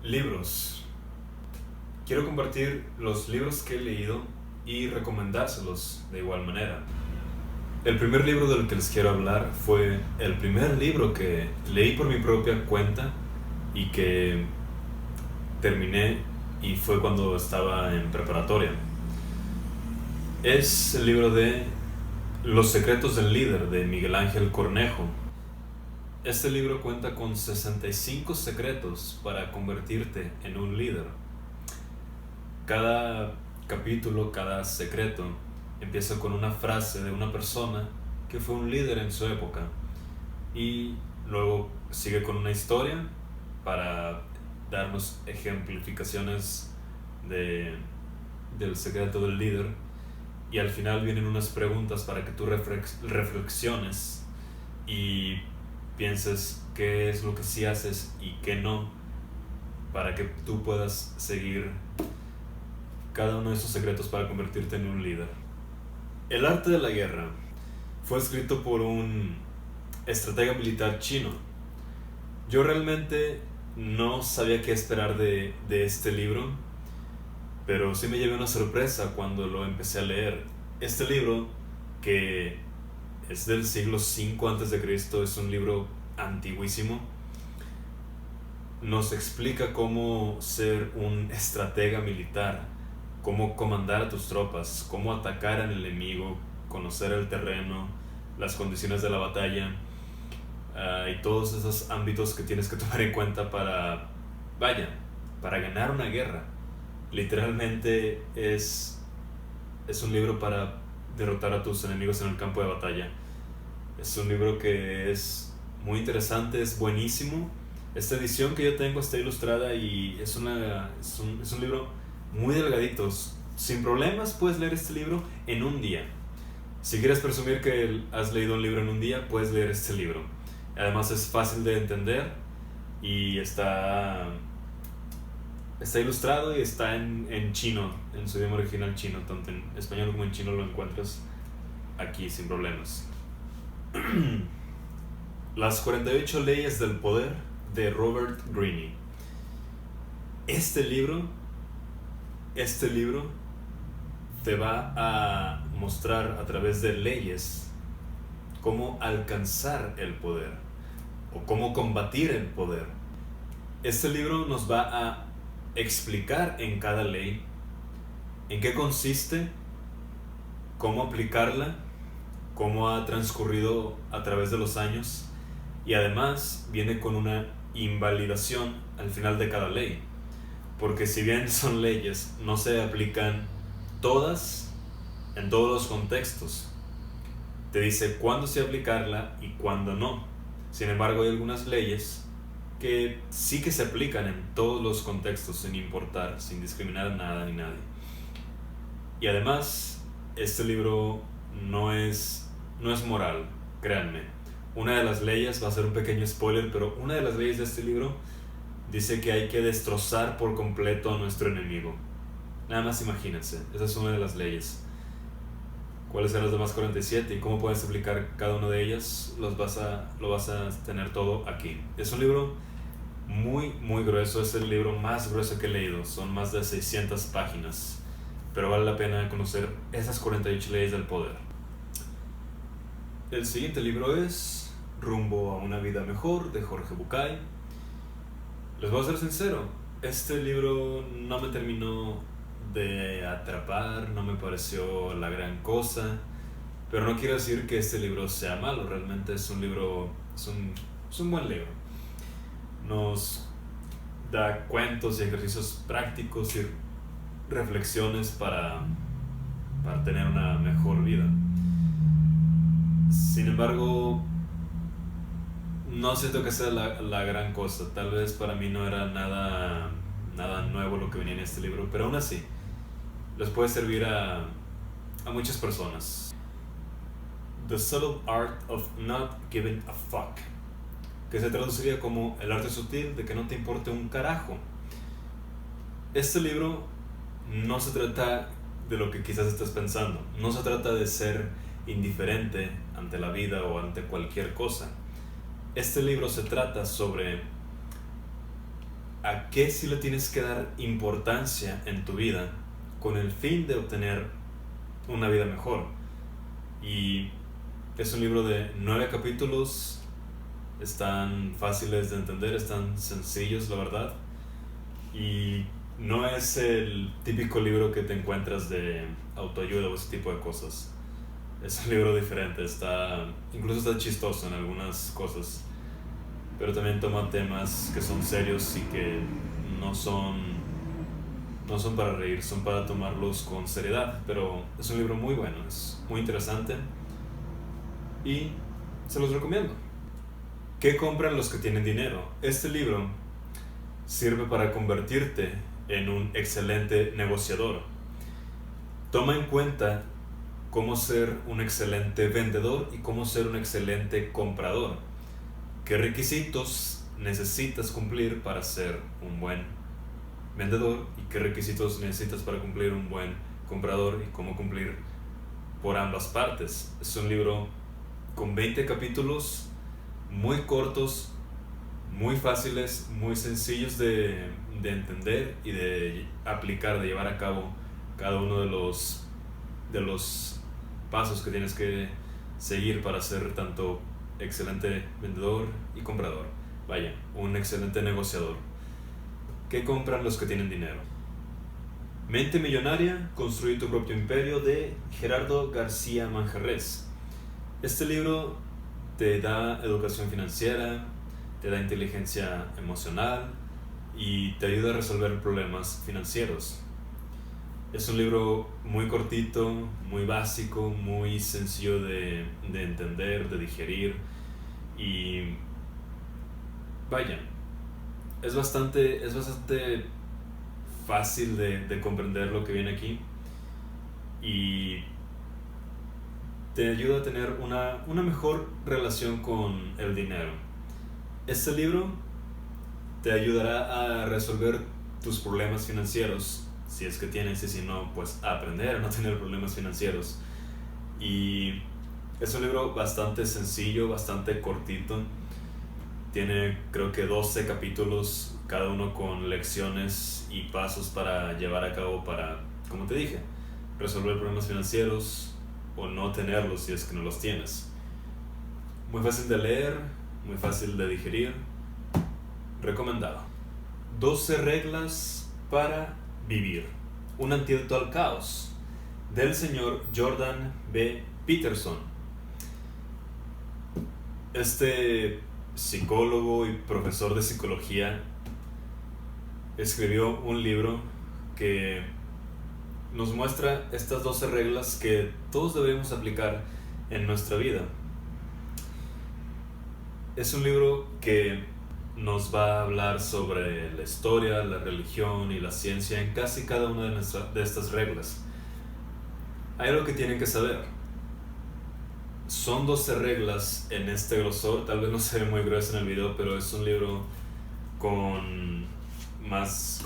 Libros. Quiero compartir los libros que he leído y recomendárselos de igual manera. El primer libro del que les quiero hablar fue el primer libro que leí por mi propia cuenta y que terminé, y fue cuando estaba en preparatoria. Es el libro de Los secretos del líder, de Miguel Ángel Cornejo. Este libro cuenta con 65 secretos para convertirte en un líder. Cada capítulo, cada secreto empieza con una frase de una persona que fue un líder en su época, y luego sigue con una historia para darnos ejemplificaciones del secreto del líder, y al final vienen unas preguntas para que tú reflexiones y pienses qué es lo que sí haces y qué no, para que tú puedas seguir cada uno de esos secretos para convertirte en un líder. El arte de la guerra fue escrito por un estratega militar chino. Yo realmente no sabía qué esperar de este libro, pero sí me llevé una sorpresa cuando lo empecé a leer. Este libro, que es del siglo V a.C., es un libro antiguísimo. Nos explica cómo ser un estratega militar, cómo comandar a tus tropas, cómo atacar al enemigo, conocer el terreno, las condiciones de la batalla, y todos esos ámbitos que tienes que tomar en cuenta para ganar una guerra. Literalmente es un libro para derrotar a tus enemigos en el campo de batalla. Es un libro que es muy interesante, es buenísimo. Esta edición que yo tengo está ilustrada y es un libro muy delgadito. Sin problemas puedes leer este libro en un día. Si quieres presumir que has leído un libro en un día, puedes leer este libro. Además es fácil de entender y está ilustrado y está en chino, en su idioma original chino. Tanto en español como en chino lo encuentras aquí sin problemas. Las 48 leyes del poder, de Robert Greene. Este libro te va a mostrar a través de leyes cómo alcanzar el poder o cómo combatir el poder. Este libro nos va a explicar en cada ley en qué consiste, cómo aplicarla, cómo ha transcurrido a través de los años, y además viene con una invalidación al final de cada ley, porque si bien son leyes, no se aplican todas en todos los contextos. Te dice cuándo sí aplicarla y cuándo no. Sin embargo, hay algunas leyes que sí que se aplican en todos los contextos, sin importar, sin discriminar a nada ni nadie. Y además, este libro no es moral, créanme. Una de las leyes, va a ser un pequeño spoiler, pero una de las leyes de este libro dice que hay que destrozar por completo a nuestro enemigo. Nada más imagínense, esa es una de las leyes. ¿Cuáles son las demás 47 y cómo puedes aplicar cada una de ellas? Lo vas a tener todo aquí. Es un libro muy, muy grueso, es el libro más grueso que he leído, son más de 600 páginas, pero vale la pena conocer esas 48 leyes del poder. El siguiente libro es Rumbo a una vida mejor, de Jorge Bucay. Les voy a ser sincero, este libro no me terminó de atrapar, no me pareció la gran cosa, pero no quiero decir que este libro sea malo. Realmente es un libro, es un buen libro. Nos da cuentos y ejercicios prácticos y reflexiones para tener una mejor vida. Sin embargo, no siento que sea la gran cosa. Tal vez para mí no era nada nuevo lo que venía en este libro, pero aún así les puede servir a muchas personas. The Subtle Art of Not Giving a Fuck, que se traduciría como el arte sutil de que no te importe un carajo. Este libro no se trata de lo que quizás estés pensando. No se trata de ser indiferente ante la vida o ante cualquier cosa. Este libro se trata sobre a qué sí le tienes que dar importancia en tu vida con el fin de obtener una vida mejor. Y es un libro de 9 capítulos, están fáciles de entender, están sencillos, la verdad. Y no es el típico libro que te encuentras de autoayuda o ese tipo de cosas. Es un libro diferente, incluso está chistoso en algunas cosas, pero también toma temas que son serios y que no son para reír, son para tomarlos con seriedad. Pero es un libro muy bueno, es muy interesante y se los recomiendo. ¿Qué compran los que tienen dinero? Este libro sirve para convertirte en un excelente negociador. Toma en cuenta cómo ser un excelente vendedor y cómo ser un excelente comprador. ¿Qué requisitos necesitas cumplir para ser un buen vendedor y qué requisitos necesitas para cumplir un buen comprador y cómo cumplir por ambas partes? Es un libro con 20 capítulos muy cortos, muy fáciles, muy sencillos de entender y de aplicar, de llevar a cabo cada uno de los pasos que tienes que seguir para ser tanto excelente vendedor y comprador. Vaya, un excelente negociador. ¿Qué compran los que tienen dinero? Mente Millonaria, Construir tu propio imperio, de Gerardo García Manjarrés. Este libro te da educación financiera, te da inteligencia emocional y te ayuda a resolver problemas financieros. Es un libro muy cortito, muy básico, muy sencillo de entender, de digerir y vaya, es bastante fácil de comprender lo que viene aquí y te ayuda a tener una mejor relación con el dinero. Este libro te ayudará a resolver tus problemas financieros, si es que tienes, y si no, pues a aprender a no tener problemas financieros. Y es un libro bastante sencillo, bastante cortito. Tiene creo que 12 capítulos, cada uno con lecciones y pasos para llevar a cabo para, como te dije, resolver problemas financieros o no tenerlos si es que no los tienes. Muy fácil de leer, muy fácil de digerir. Recomendado. 12 reglas para vivir. Un antídoto al caos, del señor Jordan B. Peterson. Este psicólogo y profesor de psicología escribió un libro que nos muestra estas 12 reglas que todos debemos aplicar en nuestra vida. Es un libro que nos va a hablar sobre la historia, la religión y la ciencia en casi cada una de estas reglas. Hay algo que tienen que saber. Son 12 reglas en este grosor, tal vez no se ve muy grueso en el video, pero es un libro con más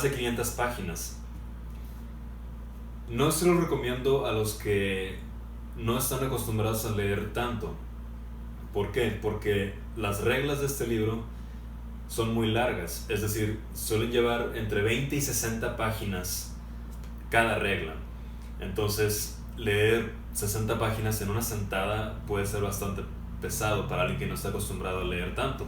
de 500 páginas. No se lo recomiendo a los que no están acostumbrados a leer tanto. ¿Por qué? Porque las reglas de este libro son muy largas, es decir, suelen llevar entre 20 y 60 páginas cada regla. Entonces, leer 60 páginas en una sentada puede ser bastante pesado para alguien que no está acostumbrado a leer tanto.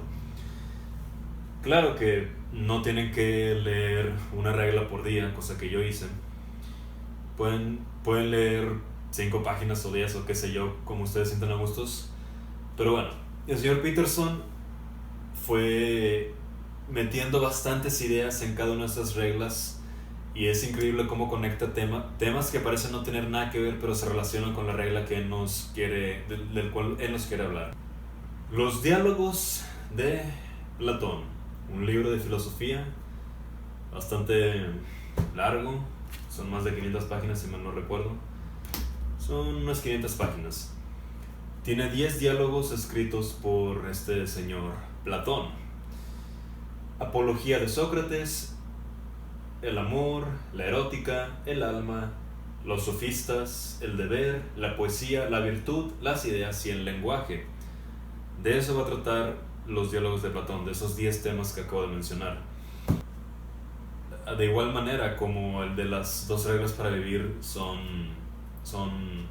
Claro que no tienen que leer una regla por día, cosa que yo hice. Pueden leer 5 páginas o 10 o qué sé yo, como ustedes sientan a gustos. Pero bueno, el señor Peterson fue metiendo bastantes ideas en cada una de estas reglas y es increíble cómo conecta temas que parecen no tener nada que ver, pero se relacionan con la regla que del cual él nos quiere hablar. Los diálogos de Platón, un libro de filosofía bastante largo, son más de 500 páginas si mal no recuerdo, son unas 500 páginas. Tiene 10 diálogos escritos por este señor Platón. Apología de Sócrates, el amor, la erótica, el alma, los sofistas, el deber, la poesía, la virtud, las ideas y el lenguaje. De eso va a tratar los diálogos de Platón, de esos 10 temas que acabo de mencionar. de igual manera como el de las 2 reglas para vivir son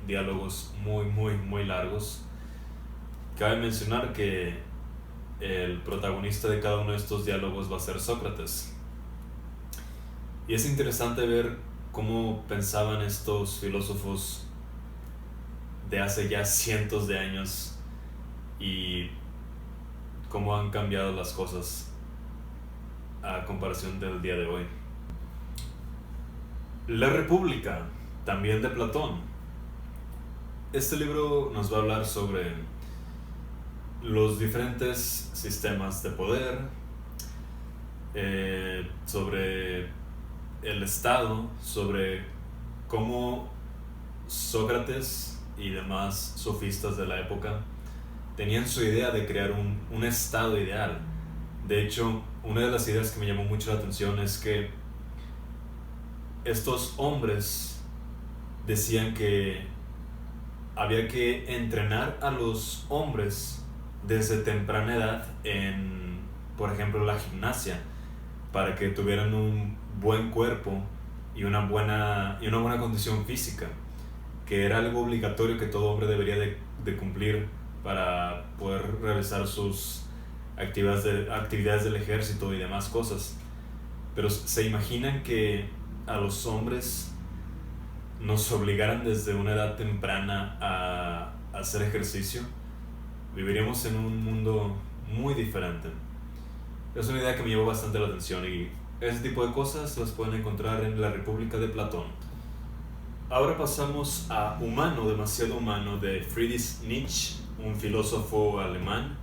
diálogos muy, muy, muy largos. Cabe mencionar que el protagonista de cada uno de estos diálogos va a ser Sócrates. Y es interesante ver cómo pensaban estos filósofos de hace ya cientos de años y cómo han cambiado las cosas a comparación del día de hoy. La República, también de Platón. Este libro nos va a hablar sobre los diferentes sistemas de poder, sobre el Estado, sobre cómo Sócrates y demás sofistas de la época tenían su idea de crear un estado ideal. De hecho, una de las ideas que me llamó mucho la atención es que estos hombres decían que había que entrenar a los hombres desde temprana edad en, por ejemplo, la gimnasia, para que tuvieran un buen cuerpo y una buena condición física, que era algo obligatorio que todo hombre debería de cumplir para poder realizar sus actividades del ejército y demás cosas. Pero se imaginan que a los hombres nos obligaran desde una edad temprana a hacer ejercicio, viviríamos en un mundo muy diferente. Es una idea que me llevó bastante la atención y ese tipo de cosas las pueden encontrar en La República de Platón. Ahora pasamos a Humano, demasiado humano, de Friedrich Nietzsche, un filósofo alemán.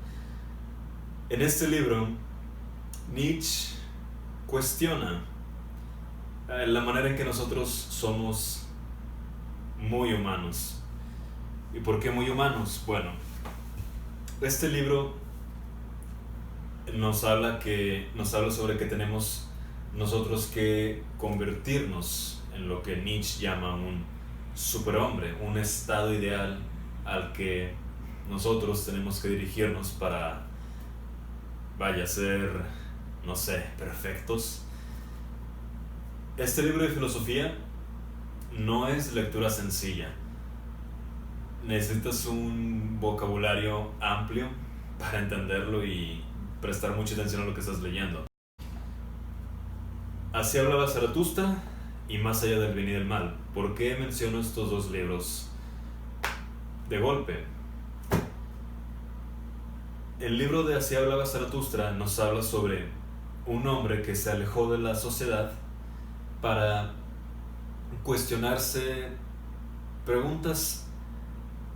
En este libro, Nietzsche cuestiona la manera en que nosotros somos muy humanos. ¿Y por qué muy humanos? Bueno, este libro nos habla sobre que tenemos nosotros que convertirnos en lo que Nietzsche llama un superhombre, un estado ideal al que nosotros tenemos que dirigirnos para, ser, no sé, perfectos. Este libro de filosofía no es lectura sencilla. Necesitas un vocabulario amplio para entenderlo y prestar mucha atención a lo que estás leyendo. Así hablaba Zaratustra y Más allá del bien y del mal. ¿Por qué menciono estos dos libros de golpe? El libro de Así hablaba Zaratustra nos habla sobre un hombre que se alejó de la sociedad para cuestionarse preguntas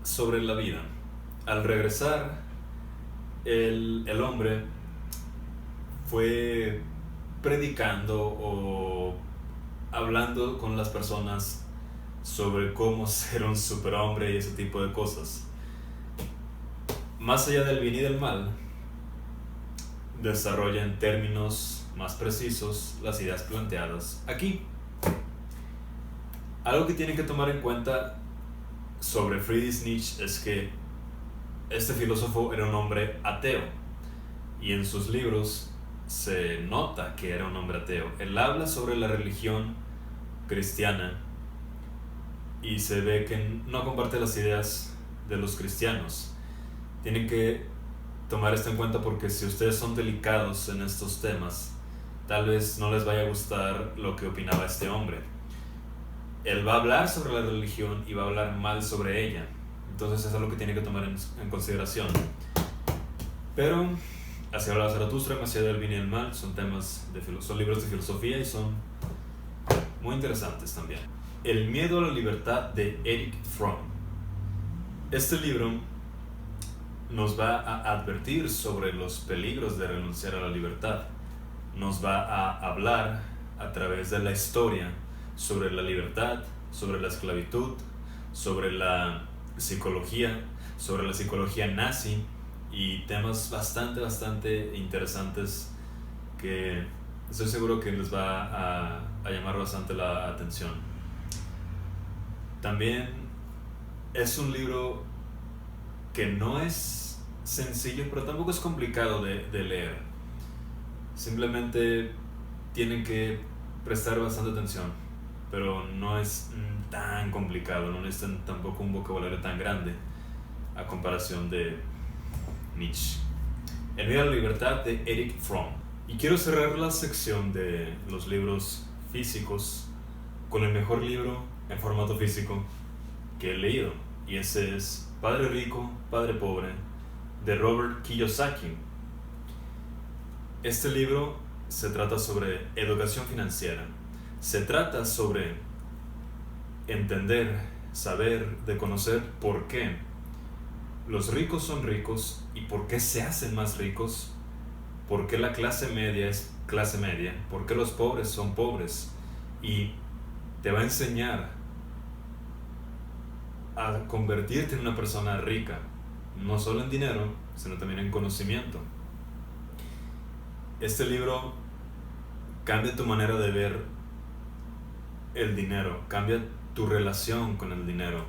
sobre la vida. Al regresar, el hombre fue predicando o hablando con las personas sobre cómo ser un superhombre y ese tipo de cosas. Más allá del bien y del mal, desarrolla en términos más precisos las ideas planteadas aquí. Algo que tienen que tomar en cuenta sobre Friedrich Nietzsche es que este filósofo era un hombre ateo y en sus libros se nota que era un hombre ateo. Él habla sobre la religión cristiana y se ve que no comparte las ideas de los cristianos. Tienen que tomar esto en cuenta porque si ustedes son delicados en estos temas, tal vez no les vaya a gustar lo que opinaba este hombre. Él va a hablar sobre la religión y va a hablar mal sobre ella. Entonces es algo que tiene que tomar en consideración. Pero Así hablaba Zaratustra, Más allá del bien y del mal, son libros de filosofía y son muy interesantes también. El miedo a la libertad, de Erich Fromm. Este libro nos va a advertir sobre los peligros de renunciar a la libertad. Nos va a hablar a través de la historia sobre la libertad, sobre la esclavitud, sobre la psicología nazi y temas bastante interesantes que estoy seguro que les va a llamar bastante la atención. También es un libro que no es sencillo, pero tampoco es complicado de leer. Simplemente tienen que prestar bastante atención, pero no es tan complicado, no necesitan tampoco un vocabulario tan grande a comparación de Nietzsche. El miedo a la libertad de Erich Fromm. Y quiero cerrar la sección de los libros físicos con el mejor libro en formato físico que he leído, y ese es Padre Rico, Padre Pobre de Robert Kiyosaki. Este libro se trata sobre educación financiera, se trata sobre entender, saber, de conocer por qué los ricos son ricos y por qué se hacen más ricos, por qué la clase media es clase media, por qué los pobres son pobres, y te va a enseñar a convertirte en una persona rica, no solo en dinero, sino también en conocimiento. Este libro cambia tu manera de ver el dinero, cambia tu relación con el dinero,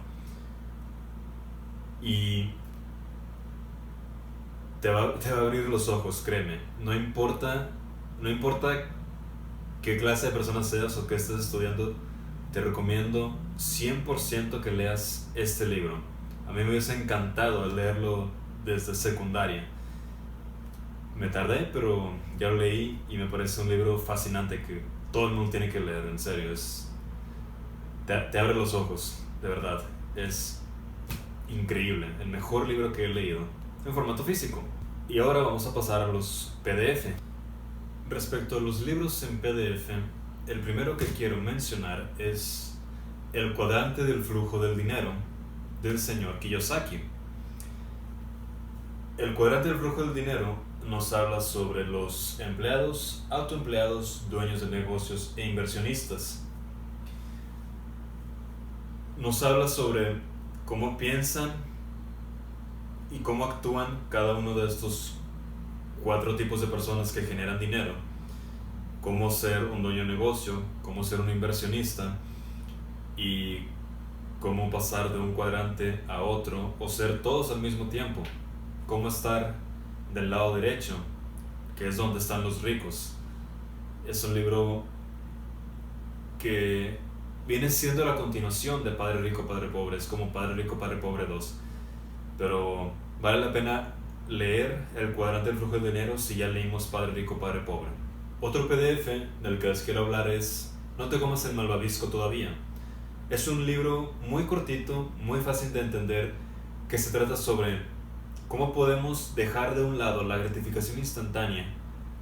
y te va a abrir los ojos, créeme. No importa qué clase de persona seas o qué estés estudiando, te recomiendo 100% que leas este libro. A mí me hubiese encantado leerlo desde secundaria. Me tardé, pero ya lo leí y me parece un libro fascinante que todo el mundo tiene que leer, en serio. Te abre los ojos, de verdad. Es increíble, el mejor libro que he leído en formato físico. Y ahora vamos a pasar a los PDF. Respecto a los libros en PDF, el primero que quiero mencionar es El cuadrante del flujo del dinero del señor Kiyosaki. El cuadrante del flujo del dinero nos habla sobre los empleados, autoempleados, dueños de negocios e inversionistas. Nos habla sobre cómo piensan y cómo actúan cada uno de estos 4 tipos de personas que generan dinero. Cómo ser un dueño de negocio, cómo ser un inversionista y cómo pasar de un cuadrante a otro o ser todos al mismo tiempo. Cómo estar del lado derecho, que es donde están los ricos. Es un libro que viene siendo la continuación de Padre Rico, Padre Pobre. Es como Padre Rico, Padre Pobre 2. Pero vale la pena leer El cuadrante del flujo del dinero si ya leímos Padre Rico, Padre Pobre. Otro PDF del que les quiero hablar es No te comas el malvavisco todavía. Es un libro muy cortito, muy fácil de entender, que se trata sobre cómo podemos dejar de un lado la gratificación instantánea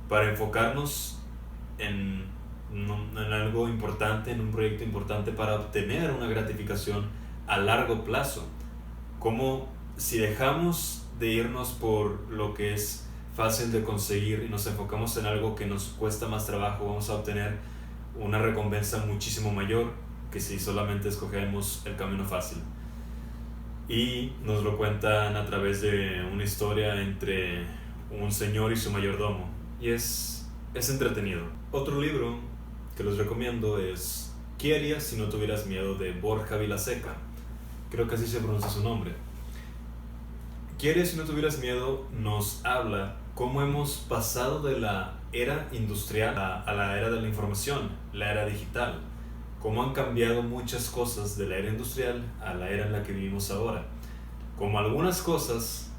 para enfocarnos en algo importante, en un proyecto importante, para obtener una gratificación a largo plazo. Como si dejamos de irnos por lo que es fácil de conseguir y nos enfocamos en algo que nos cuesta más trabajo, vamos a obtener una recompensa muchísimo mayor que si solamente escogemos el camino fácil. Y nos lo cuentan a través de una historia entre un señor y su mayordomo, y es entretenido. Otro libro que les recomiendo es ¿Qué harías si no tuvieras miedo?, de Borja Vilaseca. Creo que así se pronuncia su nombre. ¿Qué harías si no tuvieras miedo? Nos habla cómo hemos pasado de la era industrial a la era de la información, la era digital. Cómo han cambiado muchas cosas de la era industrial a la era en la que vivimos ahora. Como algunas cosas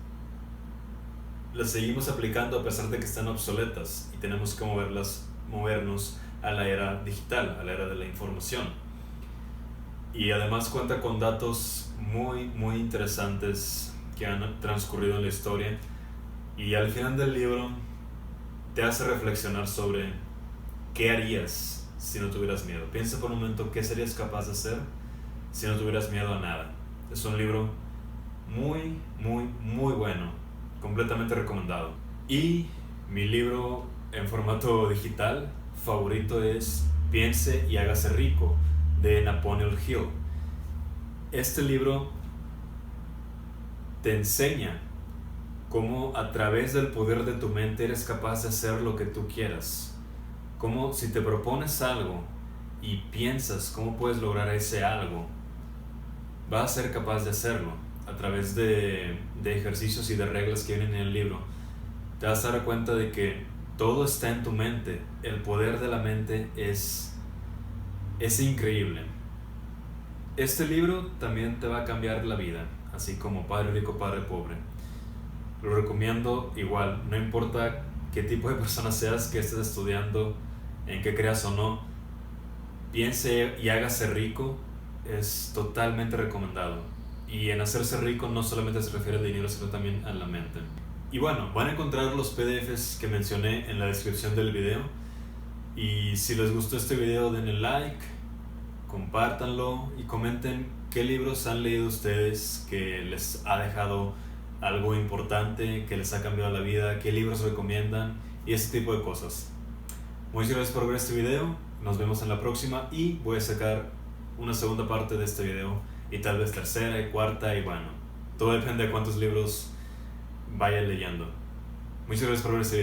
las seguimos aplicando a pesar de que están obsoletas y tenemos que movernos a la era digital, a la era de la información. Y además cuenta con datos muy, muy interesantes que han transcurrido en la historia, y al final del libro te hace reflexionar sobre qué harías si no tuvieras miedo. Piensa por un momento qué serías capaz de hacer si no tuvieras miedo a nada. Es un libro muy, muy, muy bueno, completamente recomendado. Y mi libro en formato digital favorito es Piense y hágase rico, de Napoleon Hill. Este libro te enseña cómo a través del poder de tu mente eres capaz de hacer lo que tú quieras. Cómo si te propones algo y piensas cómo puedes lograr ese algo, vas a ser capaz de hacerlo a través de ejercicios y de reglas que vienen en el libro. Te vas a dar cuenta de que todo está en tu mente. El poder de la mente es Es increíble. Este libro también te va a cambiar la vida, así como Padre Rico, Padre Pobre. Lo recomiendo igual, no importa qué tipo de persona seas, que estés estudiando, en qué creas o no, piense y hágase rico, es totalmente recomendado. Y en hacerse rico no solamente se refiere al dinero, sino también a la mente. Y bueno, van a encontrar los PDFs que mencioné en la descripción del video. Y si les gustó este video, denle like, compártanlo y comenten qué libros han leído ustedes que les ha dejado algo importante, que les ha cambiado la vida, qué libros recomiendan y ese tipo de cosas. Muchas gracias por ver este video, nos vemos en la próxima y voy a sacar una segunda parte de este video y tal vez tercera y cuarta y bueno, todo depende de cuántos libros vaya leyendo. Muchas gracias por ver este video.